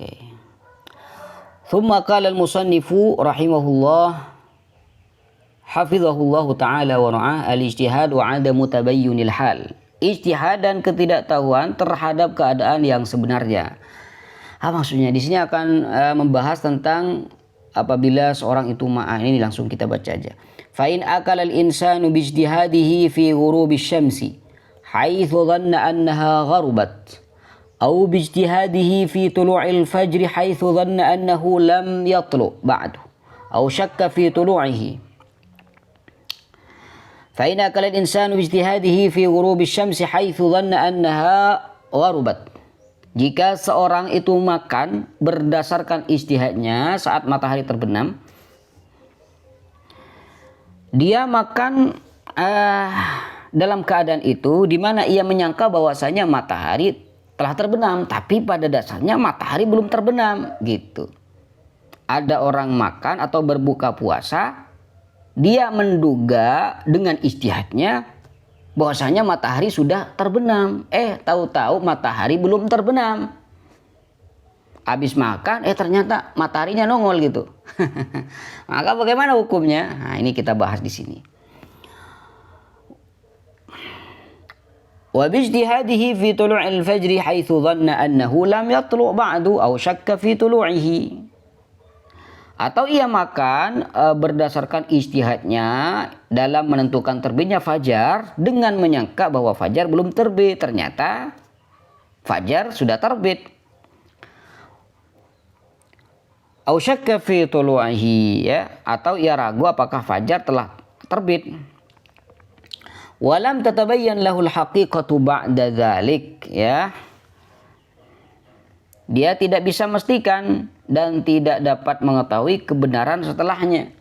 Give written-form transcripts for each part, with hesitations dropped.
Oke. Thumma qala al-musannifu rahimahullah hafizahullahu ta'ala wa ra'ah al-ijtihad wa 'adamu tabayyunil hal. Ijtihad dan ketidaktahuan terhadap keadaan yang sebenarnya. Maksudnya di sini akan membahas tentang apabila seorang itu ini langsung kita baca aja. Fa in akala al-insanu bi ijtihadihi fi ghurubi syamsi haitsu dhanna annaha gharubat أو باجتهاده في طلوع الفجر حيث ظن أنه لم يطلع بعد أو شك في طلوعه فإن أكل الإنسان باجتهاده في غروب الشمس حيث ظن أنها غربت. Jika seorang itu makan berdasarkan ijtihadnya saat matahari terbenam, dia makan dalam keadaan itu di mana ia menyangka bahwasanya matahari telah terbenam, tapi pada dasarnya matahari belum terbenam gitu. Ada orang makan atau berbuka puasa, dia menduga dengan ijtihadnya bahwasanya matahari sudah terbenam. Tahu-tahu matahari belum terbenam. Habis makan, ternyata mataharinya nongol gitu. Maka bagaimana hukumnya? Nah, ini kita bahas di sini. Wa bijtihadihi fi tulu'il fajri haitsu dhanna annahu lam yatlu' ba'du aw syakka fi tulu'ihi. Atau ia makan berdasarkan ijtihadnya dalam menentukan terbitnya fajar dengan menyangka bahwa fajar belum terbit, ternyata fajar sudah terbit. Aw syakka fi tulu'ihi, ya, atau ia ragu apakah fajar telah terbit. Walam tatabayyan lahul haqiqatu ba'da dzalik, ya. Dia tidak bisa memastikan dan tidak dapat mengetahui kebenaran setelahnya.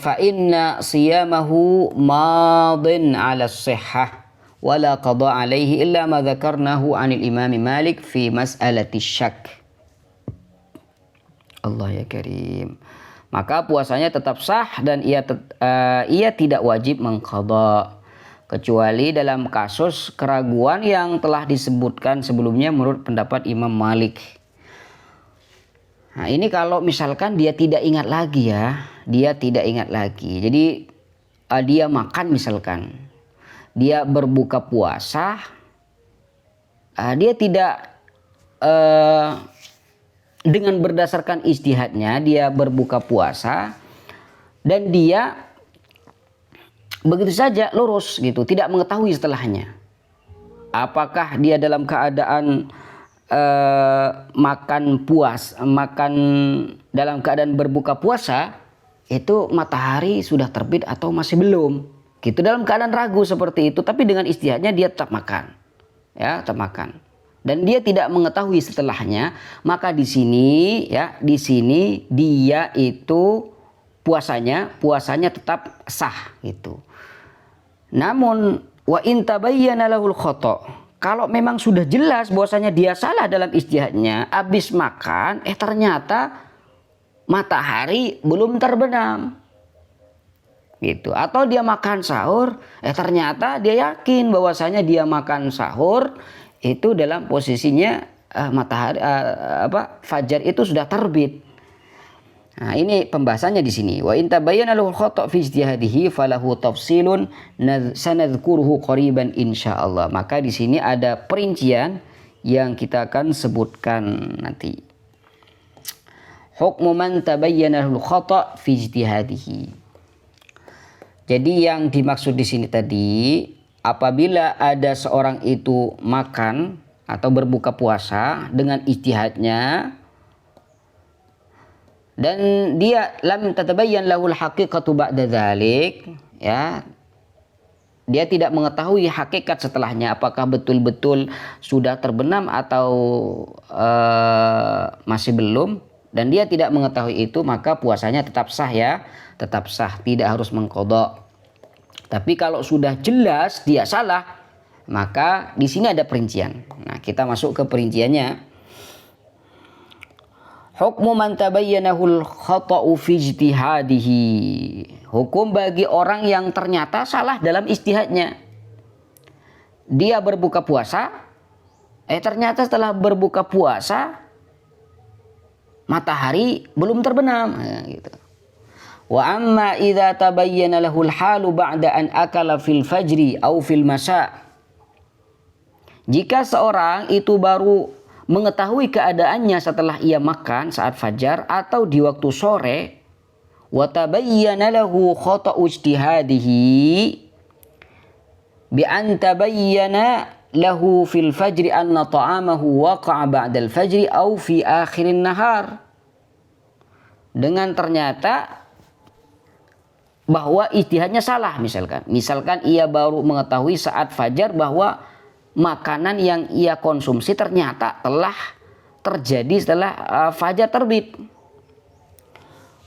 Fa inna siyamahu madin 'ala as-sihhah wa la qada 'alaihi illa ma dzakarnahu 'anil Imam Malik fi mas'alati syak. Allah ya karim. Maka puasanya tetap sah dan ia tidak wajib mengqadha kecuali dalam kasus keraguan yang telah disebutkan sebelumnya menurut pendapat Imam Malik. Nah, ini kalau misalkan dia tidak ingat lagi ya, dia tidak ingat lagi. Jadi dia makan misalkan, dia berbuka puasa, dia tidak dengan berdasarkan ijtihadnya dia berbuka puasa dan dia begitu saja lurus gitu, tidak mengetahui setelahnya. Apakah dia dalam keadaan makan dalam keadaan berbuka puasa itu matahari sudah terbit atau masih belum? Gitu, dalam keadaan ragu seperti itu, tapi dengan ijtihadnya dia tetap makan. Ya, tetap makan. Dan dia tidak mengetahui setelahnya, maka di sini dia itu puasanya tetap sah gitu. Namun wa in tabayyana lahul khata', kalau memang sudah jelas bahwasanya dia salah dalam ijtihadnya, habis makan ternyata matahari belum terbenam. Gitu. Atau dia makan sahur, ternyata dia yakin bahwasanya dia makan sahur itu dalam posisinya matahari fajar itu sudah terbit. Nah, ini pembahasannya di sini. Wa in tabayyana lahu khata' fi ijtihadihi falahu tafsilun sanadhkuruhu qariban insyaallah. Maka di sini ada perincian yang kita akan sebutkan nanti. Hukmu man tabayyana lahu khata' fi ijtihadihi. Jadi yang dimaksud di sini tadi, apabila ada seorang itu makan atau berbuka puasa dengan ijtihadnya dan dia lam tatabayyan lahul haqiqatu ba'da dzalik, ya, dia tidak mengetahui hakikat setelahnya, apakah betul-betul sudah terbenam atau masih belum, dan dia tidak mengetahui itu, maka puasanya tetap sah ya, tetap sah, tidak harus mengqadha. Tapi kalau sudah jelas dia salah, maka di sini ada perincian. Nah, kita masuk ke perinciannya. Hukmu man tabayyanahul khata'u fi ijtihadihi. Hukum bagi orang yang ternyata salah dalam ijtihadnya. Dia berbuka puasa, Ternyata setelah berbuka puasa matahari belum terbenam, gitu. Wa amma idza tabayyana lahul halu ba'da an akala fil fajri au fil masa. Jika seorang itu baru mengetahui keadaannya setelah ia makan saat fajar atau di waktu sore, wa tabayyana lahu khata'u ijtihadihi bi an tabayyana lahu fil fajri anna ta'amahu waqa'a ba'dal fajri au fi akhirin nahar. Dengan ternyata bahwa ijtihadnya salah, misalkan ia baru mengetahui saat fajar bahwa makanan yang ia konsumsi ternyata telah terjadi setelah fajar terbit.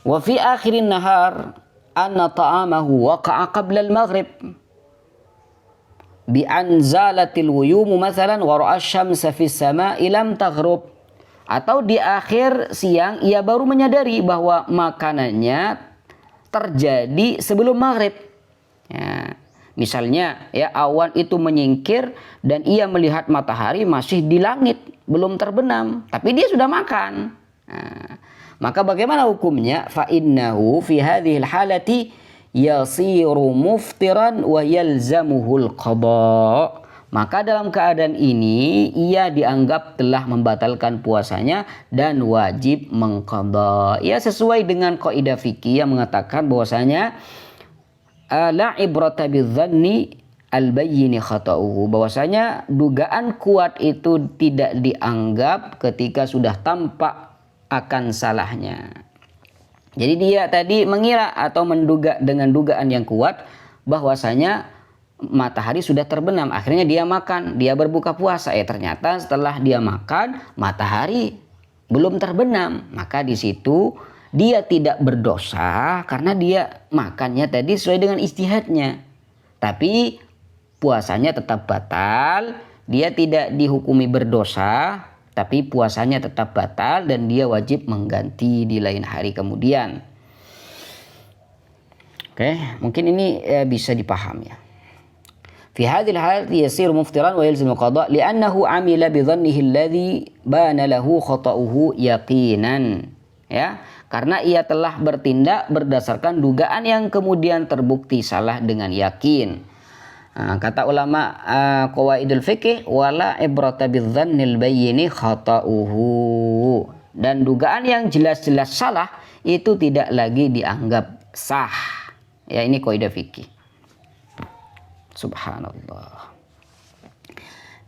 Wa fi akhirin nahar anna ta'amahu waqa'a qabla al-maghrib bi anzalatil wuyum mathalan wa ra'a asy-syamsa fis sama'i lam taghrub. Atau di akhir siang ia baru menyadari bahwa makanannya terjadi sebelum maghrib. Ya, misalnya ya, awan itu menyingkir dan ia melihat matahari masih di langit, belum terbenam, tapi dia sudah makan. Nah, maka bagaimana hukumnya? Fa innahu fi hadhil halati yasiru muftiran wa yalzamuhul qada. Maka dalam keadaan ini ia dianggap telah membatalkan puasanya dan wajib mengqadha. Ya, sesuai dengan kaidah fikih yang mengatakan bahwasanya la ibrata bidzanni al-bayyini khata'uhu, bahwasanya dugaan kuat itu tidak dianggap ketika sudah tampak akan salahnya. Jadi dia tadi mengira atau menduga dengan dugaan yang kuat bahwasanya matahari sudah terbenam, akhirnya dia makan, dia berbuka puasa. Ternyata setelah dia makan matahari belum terbenam, maka di situ dia tidak berdosa karena dia makannya tadi sesuai dengan ijtihadnya. Tapi puasanya tetap batal, dia tidak dihukumi berdosa, tapi puasanya tetap batal dan dia wajib mengganti di lain hari kemudian. Oke, mungkin ini bisa dipahami ya. Fi hadhil halati yasir muftiran wa yalzimu qada li'annahu amila bi dhannihi alladhi bana lahu khata'uhu yaqinan. Ya, karena ia telah bertindak berdasarkan dugaan yang kemudian terbukti salah dengan yakin. Kata ulama qawaidul fikih wala ibrata bidzannil bayyini khata'uhu, dan dugaan yang jelas-jelas salah itu tidak lagi dianggap sah. Ya, ini kaidah fikih. Subhanallah.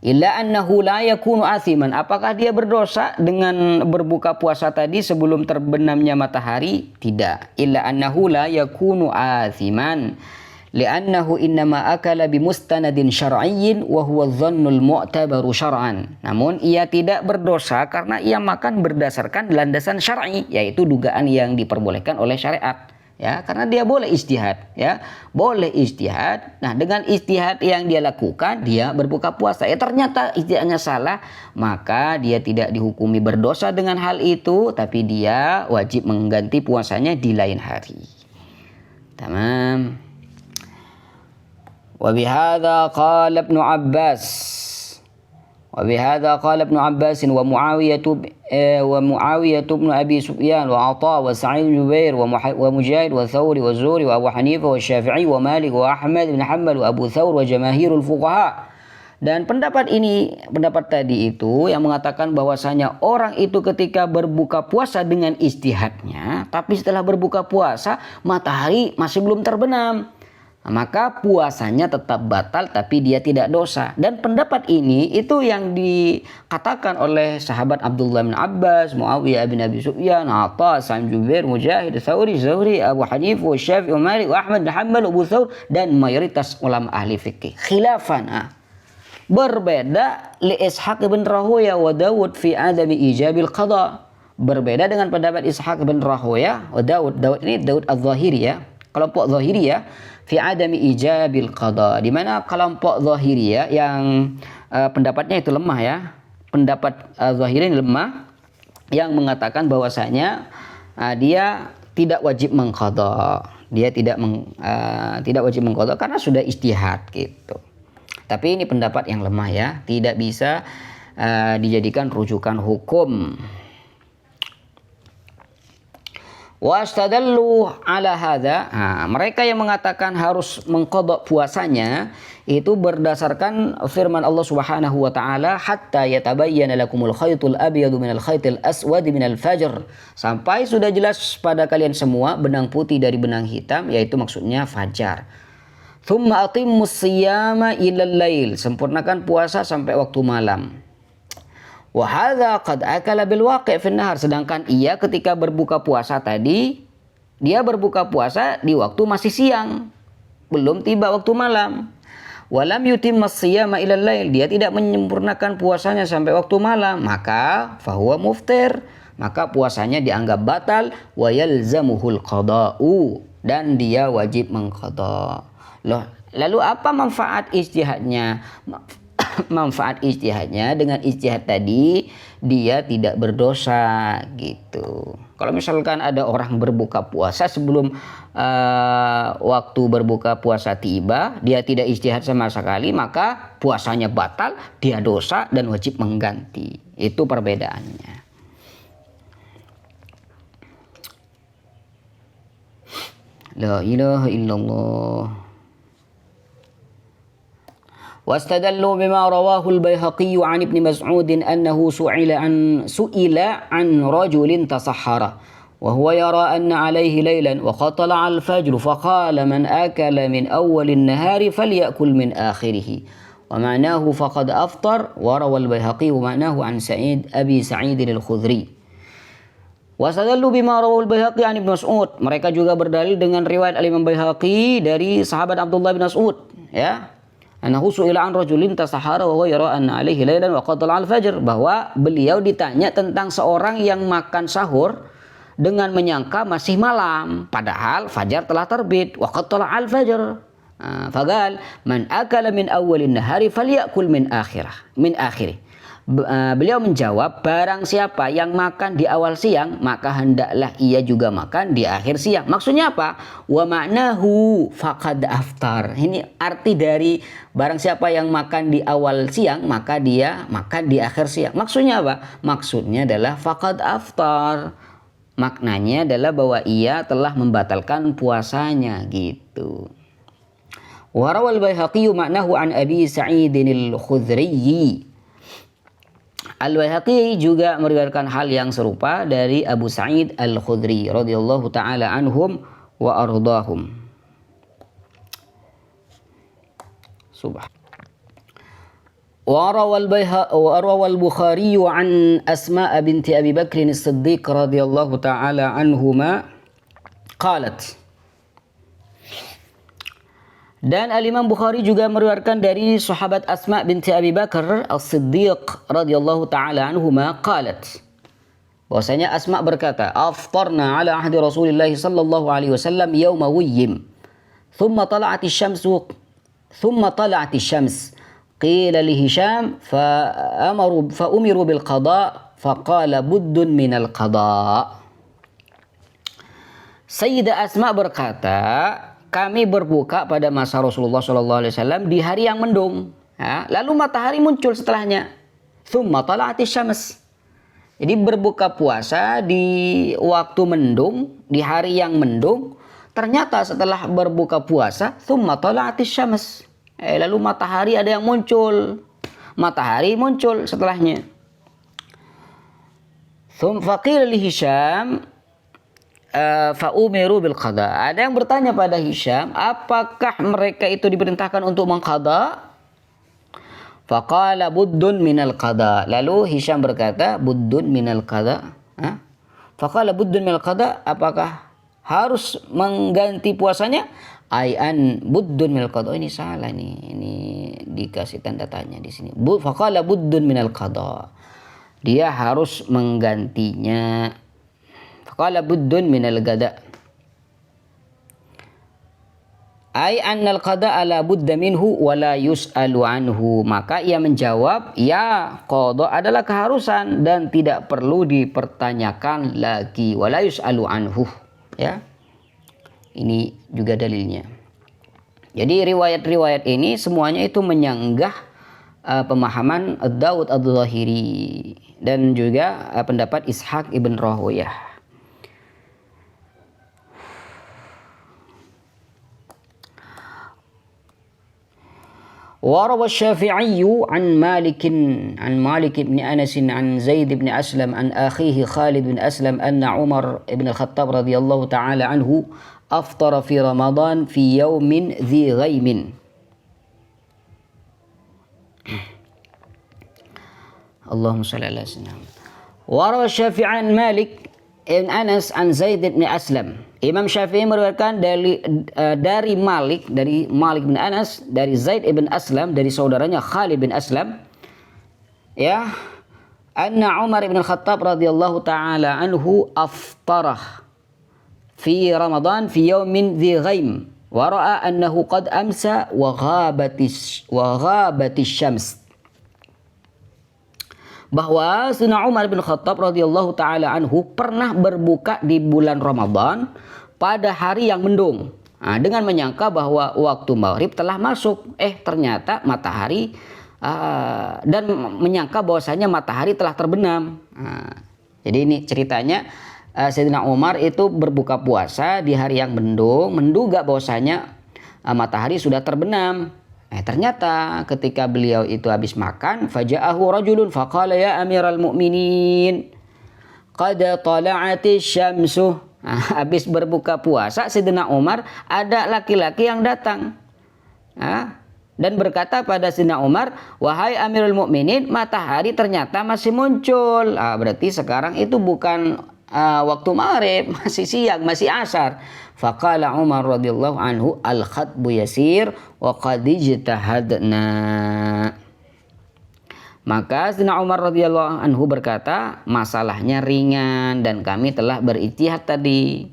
Illa annahu la yakunu athiman. Apakah dia berdosa dengan berbuka puasa tadi sebelum terbenamnya matahari? Tidak. Illa annahu la yakunu athiman. Li'annahu innama akala bimustanadin syar'iyyin wa huwa dhannul mu'tabaru syar'an. Namun ia tidak berdosa karena ia makan berdasarkan landasan syar'i, yaitu dugaan yang diperbolehkan oleh syariat. Ya, karena dia boleh ijtihad, ya, boleh ijtihad. Nah, dengan ijtihad yang dia lakukan, dia berbuka puasa. Ternyata ijtihadnya salah, maka dia tidak dihukumi berdosa dengan hal itu, tapi dia wajib mengganti puasanya di lain hari. Tamam. Wa bihadza qala Ibnu Abbas. وبهذا قال ابن عباس ومعاوية بن أبي سفيان وعطاء وسعيد بن جبير ومجاهد وثوري والزهري وأبو حنيفة والشافعي ومالك وأحمد بن حنبل وأبو ثور وجماهير الفقهاء. Dan pendapat tadi itu yang mengatakan bahwasanya orang itu ketika berbuka puasa dengan ijtihadnya, tapi setelah berbuka puasa matahari masih belum terbenam, maka puasanya tetap batal tapi dia tidak dosa. Dan pendapat ini itu yang dikatakan oleh sahabat Abdullah bin Abbas, Muawiyah bin Abi Sufyan, Atha, Sa'id bin Jubair, Mujahid, Thawri, Zuhri, Abu Hanifah, Syafi'i, Malik, Ahmad bin Hanbal, Abu Thawr dan mayoritas ulama ahli fikih. Khilafan berbeda li Ishaq bin Rahoya wa Dawud fi adami ijabil qada. Berbeda dengan pendapat Ishaq bin Rahoya wa Dawud. Dawud ini Dawud Az-Zahiri ya. Kelompok Zahiri ya. Fi adami ijabil qada, di mana kelompok Zahiriyah yang pendapatnya itu lemah ya. Pendapat Zahiri ini lemah yang mengatakan bahwasanya dia tidak wajib mengqada. Dia tidak wajib mengqada karena sudah ijtihad gitu. Tapi ini pendapat yang lemah ya, tidak bisa dijadikan rujukan hukum. Wastadallu ala hadza. Mereka yang mengatakan harus mengqadha puasanya itu berdasarkan firman Allah Subhanahu wa taala, hatta yatabayyana lakumul khaytul abyadu minal khaytil aswadi minal fajr, sampai sudah jelas pada kalian semua benang putih dari benang hitam, yaitu maksudnya fajar. Tsumma atimmus siyama ilal lail, sempurnakan puasa sampai waktu malam. Wa hadza qad akala bil waqi' fi nahar, sedangkan ia ketika berbuka puasa tadi dia berbuka puasa di waktu masih siang, belum tiba waktu malam. Walam yutimmas siyama ilal lail, dia tidak menyempurnakan puasanya sampai waktu malam, maka fahuwa muftir, maka puasanya dianggap batal. Wa yalzamuhul qada'u, dan dia wajib mengqadha. Loh, lalu apa manfaat ijtihadnya? Manfaat ijtihadnya, dengan ijtihad tadi dia tidak berdosa gitu. Kalau misalkan ada orang berbuka puasa sebelum waktu berbuka puasa tiba, dia tidak ijtihad sama sekali, maka puasanya batal, dia dosa dan wajib mengganti. Itu perbedaannya. La ilaha illallah. واستدلوا بما رواه البيهقي عن ابن مسعود أنه سئل عن رجل تصحر وهو يرى أن عليه ليلا وقد طلع الفجر فقال من أكل من أول النهار فليأكل من آخره ومعناه فقد أفطر. وروى البيهقي ومعناه عن أبي سعيد الخدري. Wastadallu bima rawahul Baihaqi an Ibnu Mas'ud. Mereka juga berdalil dengan riwayat Al-Imam Baihaqi dari sahabat Abdullah bin Mas'ud, ya. Anahu su'ila an rajulin tasahara wa huwa yara anna alaihi lailan wa qad tala'al fajr, bahwa beliau ditanya tentang seorang yang makan sahur dengan menyangka masih malam padahal fajar telah terbit. Wa qad tala'al fajr. Fagal man akala min awwalin nahari falyakul min akhirih. Beliau menjawab, barang siapa yang makan di awal siang maka hendaklah ia juga makan di akhir siang. Maksudnya apa? Wa ma'nahu faqad aftar. Ini arti dari barang siapa yang makan di awal siang maka dia makan di akhir siang. Maksudnya apa? Maksudnya adalah faqad aftar. Maknanya adalah bahwa ia telah membatalkan puasanya gitu. Wa rawal Baihaqi ma'nahu an Abi Sa'idin al-Khudri. Al-Baihaqi juga meriwayatkan hal yang serupa dari Abu Sa'id Al-Khudri radhiyallahu taala anhum wa ardahum. وروى البخاري عن أسماء بنت أبي بكر الصديق رضي الله تعالى عنهما قالت. Dan Al-Imam Bukhari juga meriwayatkan dari sahabat Asma binti Abi Bakar As-Siddiq radhiyallahu taala anhuma qalat, bahwasanya Asma berkata, aftarna ala ahdi Rasulillah sallallahu alaihi wasallam yauma wiyyim thumma tala'ati syams qila li Hisham fa umiru bil qada faqala buddun minal qada. Sayyidah Asma berkata, kami berbuka pada masa Rasulullah SAW di hari yang mendung, ya, lalu matahari muncul setelahnya. Tsumma tala'ati syams. Jadi berbuka puasa di waktu mendung, di hari yang mendung. Ternyata setelah berbuka puasa, tsumma tala'ati syams, lalu matahari ada yang muncul. Matahari muncul setelahnya. Faqila li Hisham fa'umiru bil qada. Ada yang bertanya pada Hisham, apakah mereka itu diperintahkan untuk mengqada? Faqala buddun minal qada. Lalu Hisham berkata, buddun minal qada. Faqala buddun minal qada, apakah harus mengganti puasanya? Ayan buddun minal qada. Oh, ini salah nih. Ini dikasih tanda tanya di sini. Faqala buddun minal qada. Dia harus menggantinya. Qala buddun minal qada. Ai annal qada ala budda minhu wa la yus'alu anhu. Maka ia menjawab, ya, qada adalah keharusan dan tidak perlu dipertanyakan lagi. Wa la yus'alu anhu. Ya. Ini juga dalilnya. Jadi riwayat-riwayat ini semuanya itu menyanggah pemahaman Daud Adh-Dhahiri dan juga pendapat Ishaq ibn Rahuyah. وروى الشافعي عن مالك بن أنس عن زيد بن أسلم عن أخيه خالد بن أسلم أن عمر بن الخطاب رضي الله تعالى عنه أفطر في رمضان في يوم ذي غيم. اللهم صل على سيدنا. وروى الشافعي عن مالك بن أنس عن زيد بن أسلم. Imam Syafi'i meriwayatkan dari Malik bin Anas, dari Zaid ibn Aslam, dari saudaranya Khalid bin Aslam, ya, anna Umar ibn Khattab radhiyallahu taala anhu aftarah fi Ramadan fi yaumin dhi ghaim wa ra'a annahu qad amsa wa ghabatis syams. Bahwa Sayyidina Umar bin Khattab radhiyallahu taala anhu pernah berbuka di bulan Ramadan pada hari yang mendung, dengan menyangka bahwa waktu maghrib telah masuk. Ternyata matahari dan menyangka bahwasanya matahari telah terbenam. Jadi ini ceritanya, Sayyidina Umar itu berbuka puasa di hari yang mendung, menduga bahwasanya matahari sudah terbenam. Ternyata ketika beliau itu habis makan, faja'ahu rajulun faqala ya amiral mu'minin qad tala'atis syamsu. Habis berbuka puasa Sayyidina Umar, ada laki-laki yang datang dan berkata pada Sayyidina Umar, wahai amirul mu'minin, matahari ternyata masih muncul. Berarti sekarang itu bukan waktu maghrib, masih siang, masih asar. Faqala Umar radhiyallahu anhu al-khatbu yasir wa qad ijtahadna. Maka Sayyidina Umar radhiyallahu anhu berkata, masalahnya ringan dan kami telah berijtihad tadi.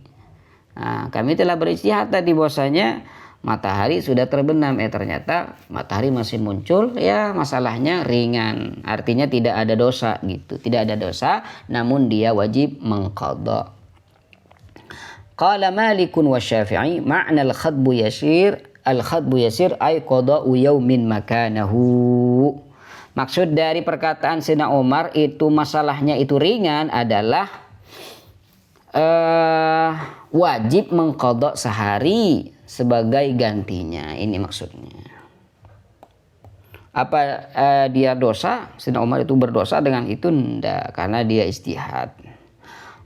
Kami telah berijtihad tadi bahwasanya matahari sudah terbenam. Ternyata matahari masih muncul, ya masalahnya ringan. Artinya tidak ada dosa gitu. Tidak ada dosa, namun dia wajib mengqadha. Qala Malikun wa Syafi'i ma'na al-khadbu yasir ay qada'u yaumin makanahu. Maksud dari perkataan Sayyidina Umar itu masalahnya itu ringan adalah wajib mengqadha sehari sebagai gantinya. Ini maksudnya. Apa dia dosa? Sayyidina Umar itu berdosa dengan itu? Tidak, karena dia ijtihad.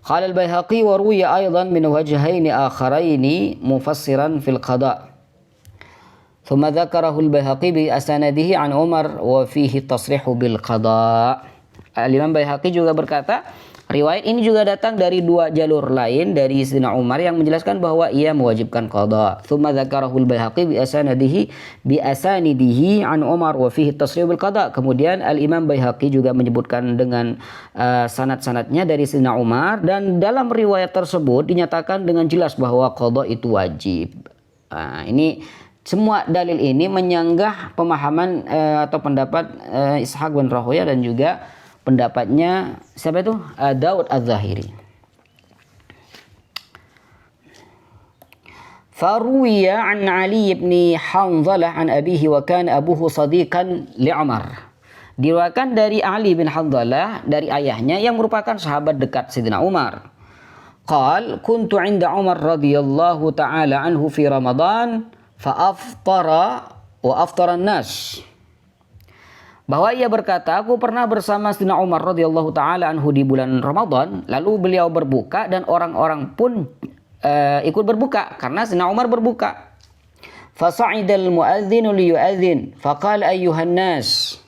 Qala al-Baihaqi wa ruwiya aidan min wajhaini akharaini mufassiran fil qada'. Thumma dzakarahu al-Baihaqi bi asanadihi an Umar wa fihi tasrihu bil qada'. Al-Imam Baihaqi juga berkata, riwayat ini juga datang dari dua jalur lain dari Sayyidina Umar yang menjelaskan bahwa ia mewajibkan qada. Thumma dzakarahu al-Baihaqi bi asanidihi an Umar wa fihi tasrih bil qada. Kemudian Al-Imam Baihaqi juga menyebutkan dengan sanad-sanadnya dari Sayyidina Umar, dan dalam riwayat tersebut dinyatakan dengan jelas bahwa qada itu wajib. Ini semua dalil ini menyanggah pemahaman atau pendapat Ishaq bin Rahuyah dan juga pendapatnya siapa itu? Daud Adh-Dhahiri. Faruwiya an Ali ibn Hanzalah an abihi wa kana abuhu sadiqan li Umar. Diriwayatkan dari Ali bin Hanzalah dari ayahnya yang merupakan sahabat dekat Sayyidina Umar. Qal kuntu 'inda Umar radhiyallahu ta'ala anhu fi Ramadan fa aftara wa aftara an-nas. Bahwa ia berkata, aku pernah bersama Sayyidina Umar radhiyallahu taala anhu di bulan Ramadan, lalu beliau berbuka dan orang-orang pun ikut berbuka karena Sayyidina Umar berbuka. Fasa'idal muadzinu liyu'adzin faqala ayyuhan nas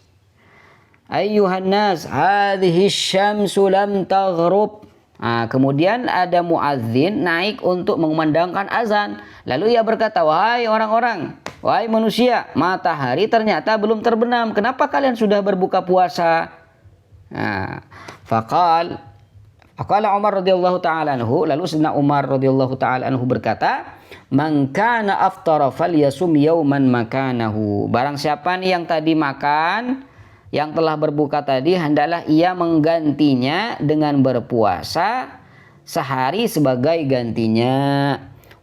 hadhihi asy-syamsu lam taghrub. Kemudian ada muadzin naik untuk mengumandangkan azan. Lalu ia berkata, wahai orang-orang, wahai manusia, matahari ternyata belum terbenam. Kenapa kalian sudah berbuka puasa? Faqala Umar radhiyallahu taala anhu, lalu Sayyidina Umar radhiyallahu taala anhu berkata, man kana aftara falyasum yawman makanahu. Barang siapa nih yang tadi makan, yang telah berbuka tadi, hendaklah ia menggantinya dengan berpuasa sehari sebagai gantinya.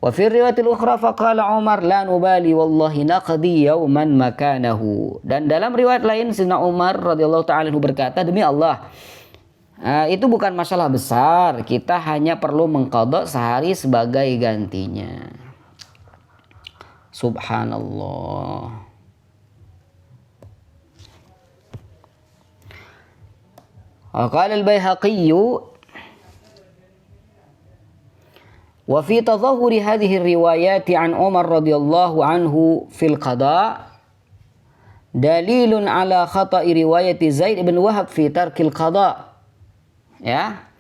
Wa fi riwayatil ukhra faqala Umar la nubali wallahi naqdi yawman makanahu. Dan dalam riwayat lain Sayyidina Umar radhiyallahu taala berkata, demi Allah, itu bukan masalah besar, kita hanya perlu mengqadha sehari sebagai gantinya. Subhanallah. Qala al-Baihaqi wa fi tadhahuri hadhihi riwayat an Umar radhiyallahu anhu fil qada dalilun ala khata'i riwayat Zaid bin Wahab fi tarkil qada. Ya.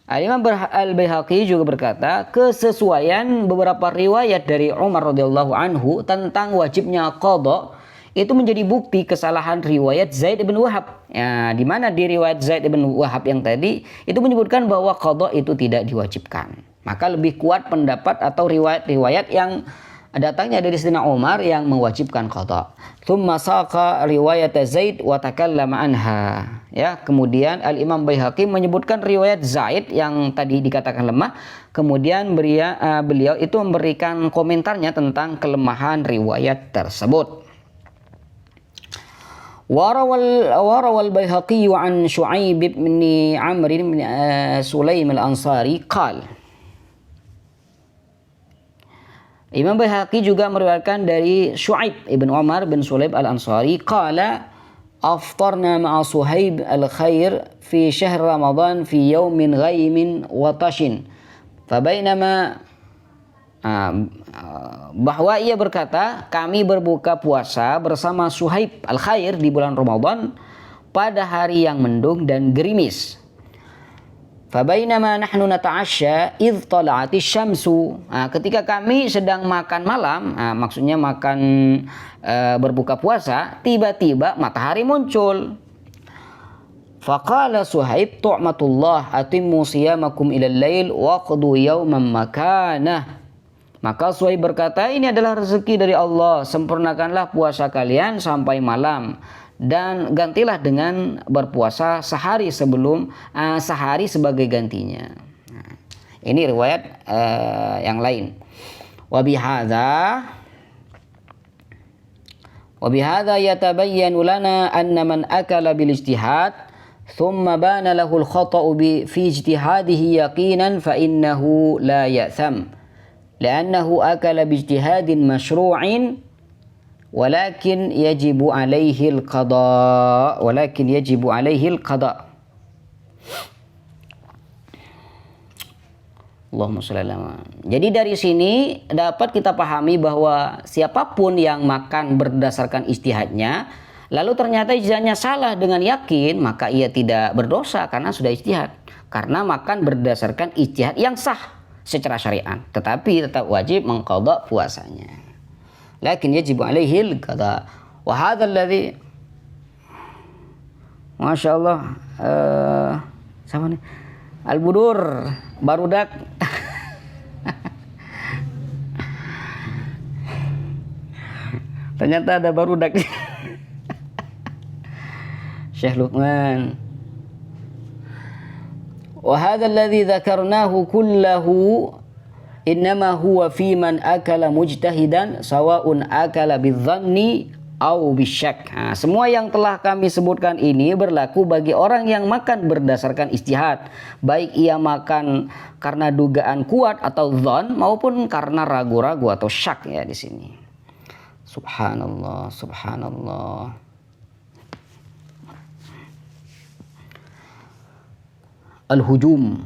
Al-Imam Al-Baihaqi juga berkata, kesesuaian beberapa riwayat dari Umar radhiyallahu anhu tentang wajibnya qada itu menjadi bukti kesalahan riwayat Zaid bin Wahab. Ya, di mana di riwayat Zaid bin Wahab yang tadi itu menyebutkan bahwa qada itu tidak diwajibkan. Maka lebih kuat pendapat atau riwayat-riwayat yang datangnya dari Sayyidina Umar yang mewajibkan qada. Tsumma saqa riwayat Zaid wa takallama anha. Ya, kemudian Al-Imam Baihaqi menyebutkan riwayat Zaid yang tadi dikatakan lemah, kemudian beliau itu memberikan komentarnya tentang kelemahan riwayat tersebut. وروى البيهقي عن شعيب بن عمرو بن سليم الأنصاري قال. Imam Baihaqi juga meriwayatkan dari Syuaib ibn Umar bin Sulaim al-Ansari qala aftarna ma'a Suhaib al-Khair fi syahr Ramadan fi yawmin ghaimin wa tashin fabainama bahwa ia berkata, kami berbuka puasa bersama Suhaib al-Khair di bulan Ramadan pada hari yang mendung dan gerimis. Fabainama nahnu nata'asya idh tala'atis syamsu. Ketika kami sedang makan malam, maksudnya makan berbuka puasa, tiba-tiba matahari muncul. Faqala Suhaib tu'matullah atimmu siyamakum ilal lail waqdu yawman makanah. Maka Suhaib berkata, ini adalah rezeki dari Allah, sempurnakanlah puasa kalian sampai malam dan gantilah dengan berpuasa sehari sehari sebagai gantinya. Ini riwayat yang lain. Wa bihadza yatabayyanu lana anna man akala bil ijtihad thumma bana lahu al khata'u fi ijtihadihi yaqinan fa innahu la ya'tham. لأنه أكل باجتهاد مشروع ولكن يجب عليه القضاء Allahumma sholli ala. Jadi dari sini dapat kita pahami bahwa siapapun yang makan berdasarkan ijtihadnya lalu ternyata ijtihadnya salah dengan yakin, maka ia tidak berdosa karena sudah ijtihad, karena makan berdasarkan ijtihad yang sah secara syariat, tetapi tetap wajib mengqadha puasanya. Lakin yajibu alaihi al-qada. Wa hadzal ladzi masyaallah sama nih Al-Budur barudak. Ternyata ada barudak. Syekh Luqman. وهذا الذي ذكرناه كله إنما هو في من أكل مجتهدا سواء أكل بالظن أو بالشك. Semua yang telah kami sebutkan ini berlaku bagi orang yang makan berdasarkan ijtihad, baik ia makan karena dugaan kuat atau dzan maupun karena ragu-ragu atau syak ya di sini. Subhanallah, subhanallah. Al-hujum.